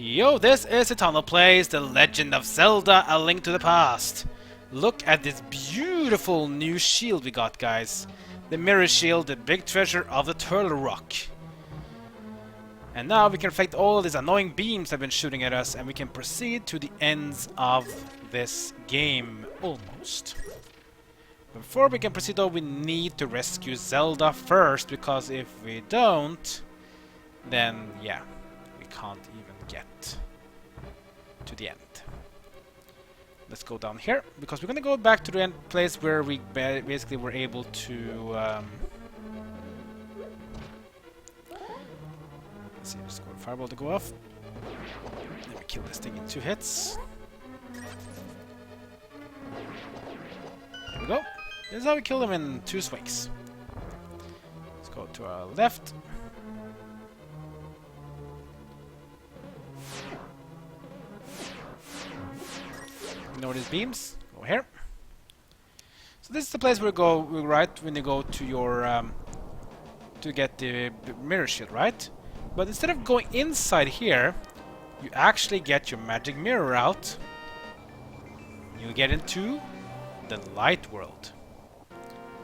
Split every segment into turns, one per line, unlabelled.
Yo, this is Eternal Plays The Legend of Zelda: A Link to the Past. Look at this beautiful new shield we got, guys. The mirror shield, the big treasure of the Turtle Rock. And now we can reflect all these annoying beams that have been shooting at us, and we can proceed to the ends of this game, almost. Before we can proceed though, we need to rescue Zelda first, because if we don't, then yeah, we can't even get to the end. Let's go down here, because we're gonna go back to the end place where we basically were able to let's see, just go to fireball to go off. Then we kill this thing in 2 hits. There we go. This is how we kill them in 2 swings. Let's go to our left. Ignore these beams. Go here. So this is the place where you go right when you go to your to get the mirror shield, right? But instead of going inside here, you actually get your magic mirror out. You get into the light world.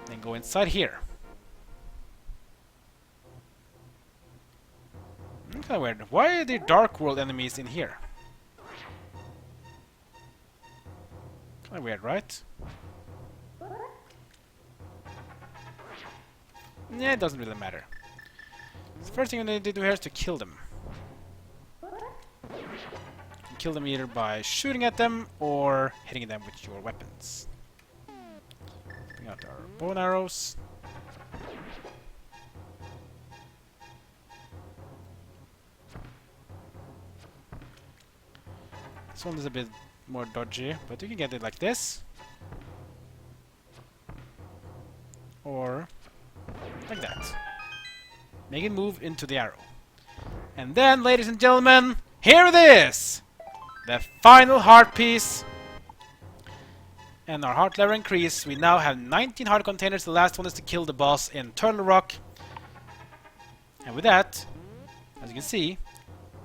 Then go inside here. Kind of weird. Why are there dark world enemies in here? Kind of weird, right? Yeah, it doesn't really matter. The first thing you need to do here is to kill them. You kill them either by shooting at them or hitting them with your weapons. Bring out our bow and arrows. This one is a bit more dodgy, but you can get it like this. Or like that. Make it move into the arrow. And then, ladies and gentlemen, here it is! The final heart piece. And our heart level increase. We now have 19 heart containers. The last one is to kill the boss in Turtle Rock. And with that, as you can see,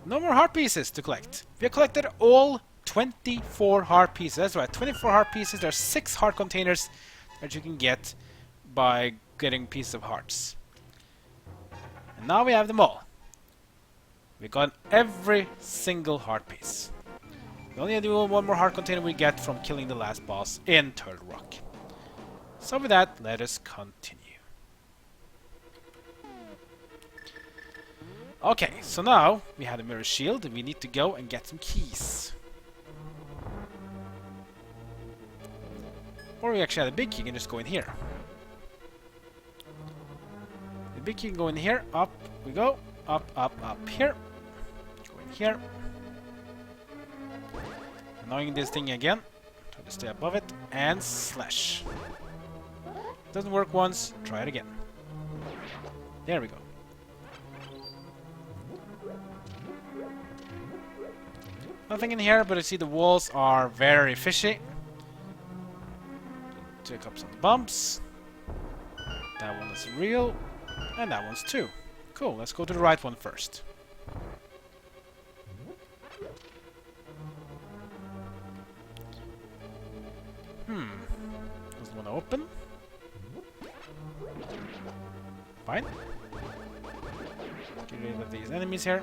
no more heart pieces to collect. We have collected all 24 heart pieces. That's right, 24 heart pieces. There are 6 heart containers that you can get by getting pieces of hearts. And now we have them all. We got every single heart piece. The only one more heart container we get from killing the last boss in Turtle Rock. So with that, let us continue. Okay, so now we have the mirror shield and we need to go and get some keys. Or we actually have the big key and just go in here. The big key can go in here, up we go, up, up, up here. Go in here. Annoying this thing again. Try to stay above it and slash. Doesn't work once, try it again. There we go. Nothing in here, but I see the walls are very fishy. Take up some bumps. That one is real. And that one's too. Cool, let's go to the right one first. Doesn't want to open. Fine. Get rid of these enemies here.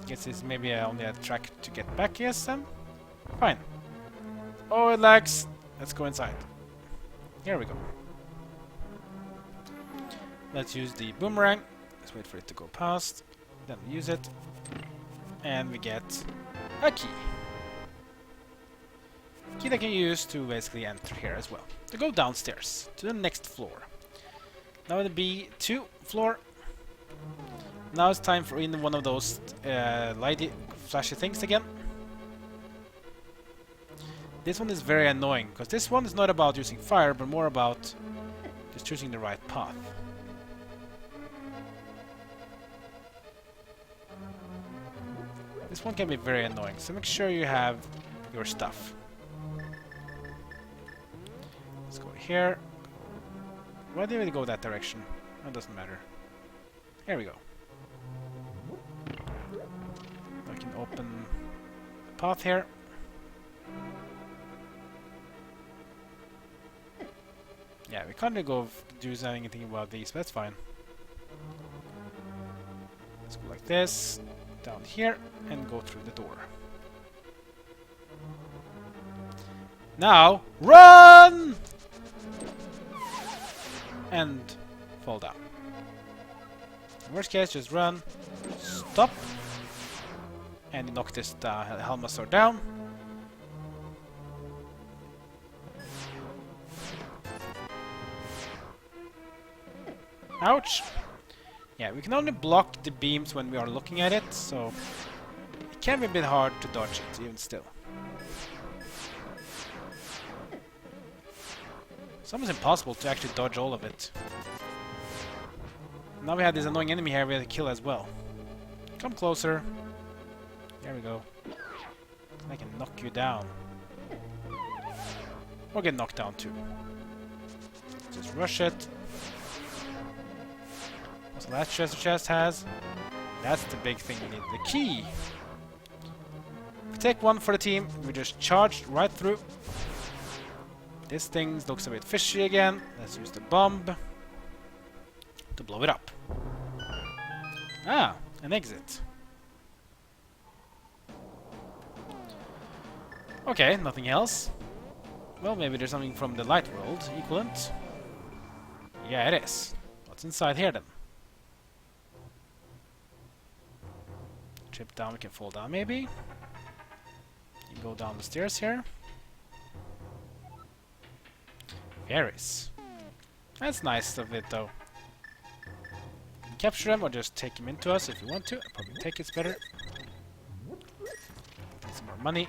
Guess it's maybe only a track to get back, yes then? Fine. Oh, it lags. Let's go inside. Here we go. Let's use the boomerang. Let's wait for it to go past. Then we use it. And we get a key. Key that I can use to basically enter here as well. To go downstairs to the next floor. Now the B2 floor. Now it's time for in one of those lighty, flashy things again. This one is very annoying, because this one is not about using fire, but more about just choosing the right path. This one can be very annoying, so make sure you have your stuff. Let's go here. Why did we go that direction? That doesn't matter. There we go. I can open the path here. Yeah, we can't really go do anything about these, but that's fine. Let's go like this, down here, and go through the door. Now, run! And fall down. Worst case, just run, stop, and you knock this Helmasaur down. Ouch! Yeah, we can only block the beams when we are looking at it, so it can be a bit hard to dodge it, even still. It's almost impossible to actually dodge all of it. Now we have this annoying enemy here we have to kill as well. Come closer. There we go. I can knock you down. Or get knocked down too. Just rush it. What's the last treasure chest has? That's the big thing we need. The key! We take one for the team. We just charge right through. This thing looks a bit fishy again. Let's use the bomb to blow it up. Ah, an exit. Okay, nothing else. Well, maybe there's something from the light world equivalent. Yeah, it is. What's inside here then? Trip down, we can fall down maybe. You go down the stairs here. Fairies. That's nice of it though. You can capture them or just take them into us if you want to. I'll probably take it's better. Get some more money.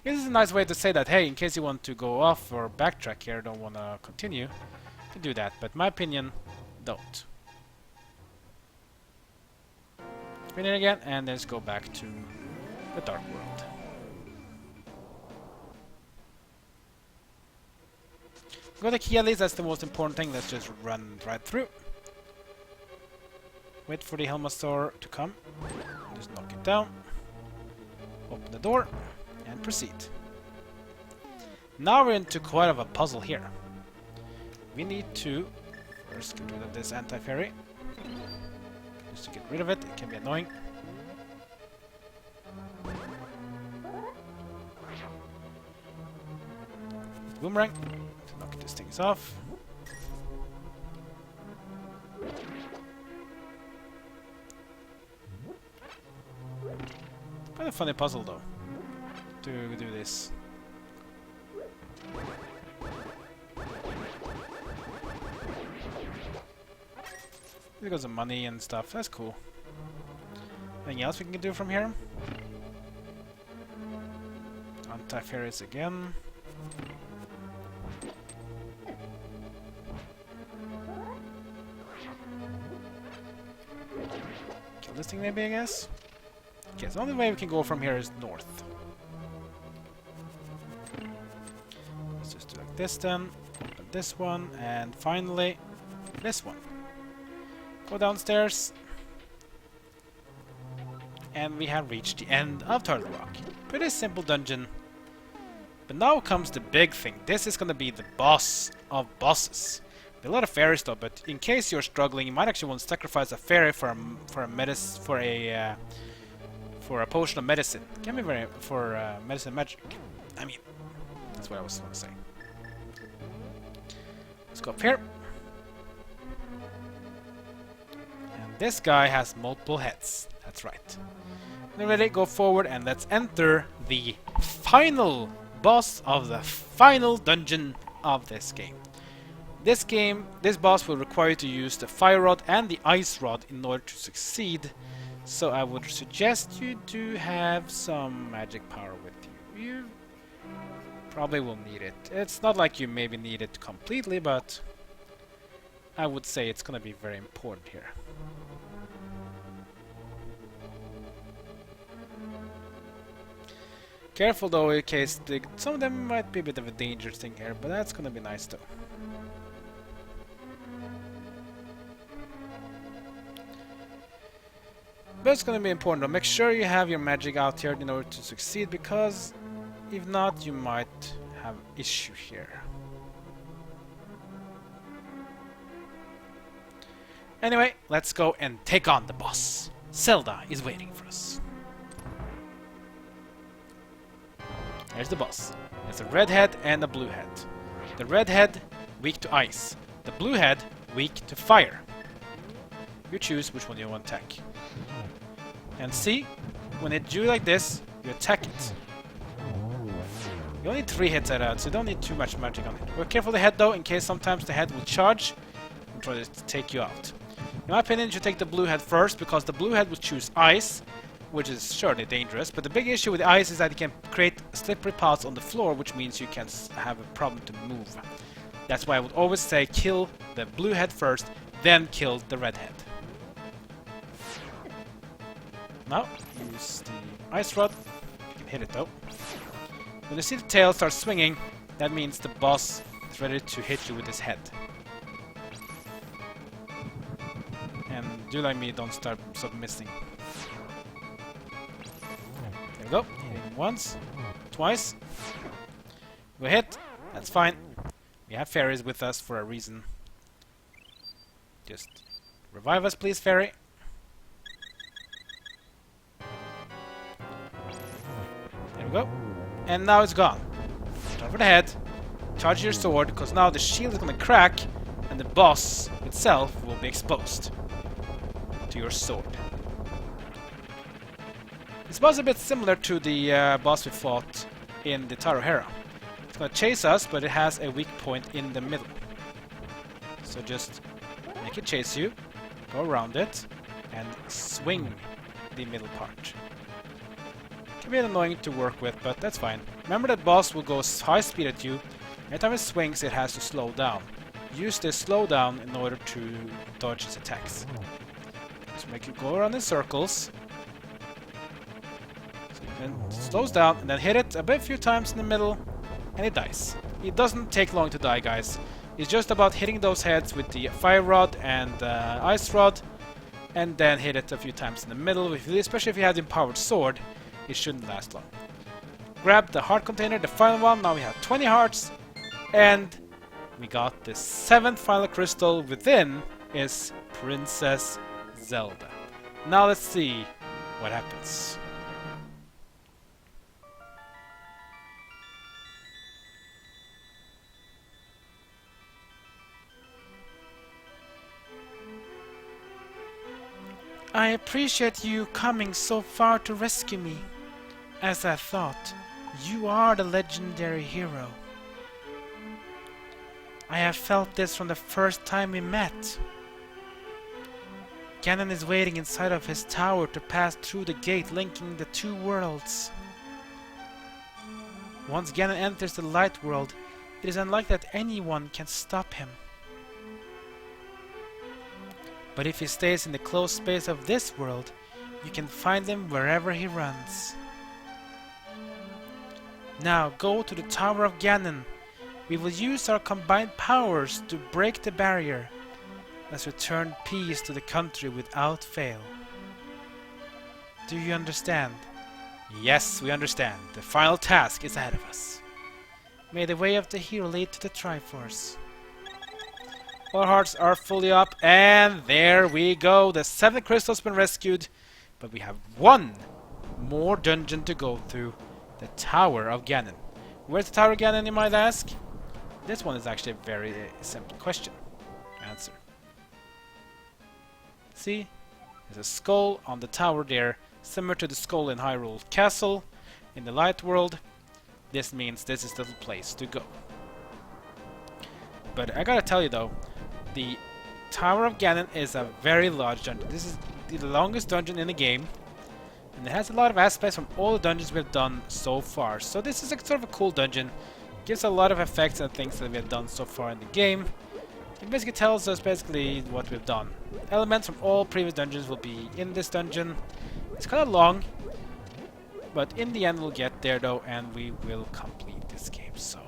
This is a nice way to say that, hey, in case you want to go off or backtrack here, don't want to continue, you can do that. But in my opinion, don't. Spin it again, and let's go back to the dark world. Got the key at least, that's the most important thing. Let's just run right through. Wait for the Helmasaur to come. Just knock it down. Open the door. And proceed. Now we're into quite of a puzzle here. We need to first get rid of this anti-fairy. Just to get rid of it, it can be annoying. Boomerang to knock these things off. Quite a funny puzzle though. To do this. We got some money and stuff, that's cool. Anything else we can do from here? Anti-fairies again. Kill this thing maybe, I guess? Okay, so the only way we can go from here is north. Let's just do like this then. Open this one, and finally this one. Go downstairs. And we have reached the end of Turtle Rock. Pretty simple dungeon. But now comes the big thing. This is gonna be the boss of bosses. There are a lot of fairies though, but in case you're struggling, you might actually want to sacrifice a fairy for a potion of medicine. Can be very for medicine magic. I mean, that's what I was going to say. Let's go up here. And this guy has multiple heads. That's right. Then ready, go forward, and let's enter the final boss of the final dungeon of this game. This boss will require you to use the fire rod and the ice rod in order to succeed. So I would suggest you do have some magic power with you. You probably will need it. It's not like you maybe need it completely, but I would say it's gonna be very important here. Careful though, in case some of them might be a bit of a dangerous thing here, but that's gonna be nice though. But it's gonna be important though. Make sure you have your magic out here in order to succeed, because if not, you might have issue here. Anyway, let's go and take on the boss. Zelda is waiting for us. Here's the boss. There's a red head and a blue head. The red head, weak to ice. The blue head, weak to fire. You choose which one you want to attack. And see, when it do like this, you attack it. You only need 3 hits at it, so you don't need too much magic on it. Be careful of the head though, in case sometimes the head will charge and try to take you out. In my opinion, you should take the blue head first, because the blue head will choose ice, which is certainly dangerous. But the big issue with the ice is that it can create slippery paths on the floor, which means you can have a problem to move. That's why I would always say kill the blue head first, then kill the red head. Now, use the ice rod. You can hit it though. When you see the tail start swinging, that means the boss is ready to hit you with his head. And do like me, don't start missing. There we go. Hitting once, twice. We hit. That's fine. We have fairies with us for a reason. Just revive us, please, fairy. There we go. And now it's gone. Turn for the head. Charge your sword, because now the shield is going to crack, and the boss itself will be exposed to your sword. This boss is a bit similar to the boss we fought in the Tower of Hera. It's going to chase us, but it has a weak point in the middle. So just make it chase you, go around it, and swing the middle part. Can be annoying to work with, but that's fine. Remember that boss will go high speed at you. Every time it swings, it has to slow down. Use this slowdown in order to dodge its attacks. Just make it go around in circles. So then it slows down, and then hit it a few times in the middle, and it dies. It doesn't take long to die, guys. It's just about hitting those heads with the fire rod and ice rod, and then hit it a few times in the middle. Especially if you have the empowered sword, it shouldn't last long. Grab the heart container, the final one. Now we have 20 hearts, and we got the 7th final crystal. Within is Princess Zelda. Now let's see what happens. I appreciate you coming so far to rescue me. As I thought, you are the legendary hero. I have felt this from the first time we met. Ganon is waiting inside of his tower to pass through the gate linking the 2 worlds. Once Ganon enters the light world, it is unlikely that anyone can stop him. But if he stays in the closed space of this world, you can find him wherever he runs. Now go to the Tower of Ganon. We will use our combined powers to break the barrier. Let's return peace to the country without fail. Do you understand? Yes, we understand. The final task is ahead of us. May the way of the hero lead to the Triforce. All hearts are fully up, and there we go. The 7 crystals have been rescued, but we have 1 more dungeon to go through. The Tower of Ganon. Where's the Tower of Ganon, you might ask? This one is actually a very simple question. Answer. See? There's a skull on the tower there, similar to the skull in Hyrule Castle in the Light World. This means this is the place to go. But I gotta tell you though, the Tower of Ganon is a very large dungeon. This is the longest dungeon in the game, and it has a lot of aspects from all the dungeons we've done so far. So this is a sort of a cool dungeon. Gives a lot of effects and things that we have done so far in the game. It basically tells us basically what we've done. Elements from all previous dungeons will be in this dungeon. It's kind of long, but in the end we'll get there though, and we will complete this game. So,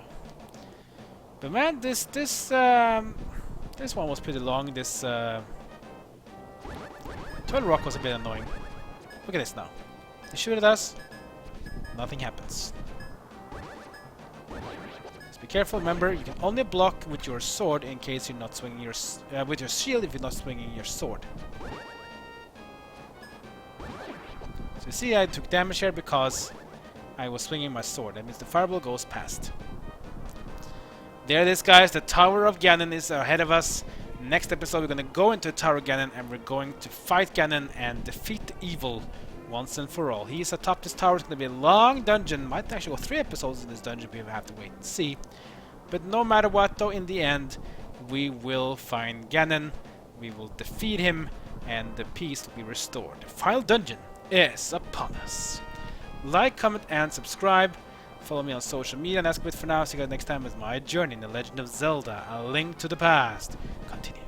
but man, this one was pretty long. This Turtle Rock was a bit annoying. Look at this now. You shoot at us, nothing happens. Just be careful. Remember, you can only block with your sword in case you're not swinging your with your shield if you're not swinging your sword. So you see, I took damage here because I was swinging my sword. That means the fireball goes past. There it is, guys. The Tower of Ganon is ahead of us. Next episode, we're going to go into Tower of Ganon and we're going to fight Ganon and defeat the evil once and for all. He's atop this tower. It's going to be a long dungeon. Might actually go 3 episodes in this dungeon. We have to wait and see. But no matter what, though, in the end, we will find Ganon. We will defeat him and the peace will be restored. The final dungeon is upon us. Like, comment, and subscribe. Follow me on social media, and that's it for now. See you guys next time with my journey in the Legend of Zelda: A Link to the Past. Continue.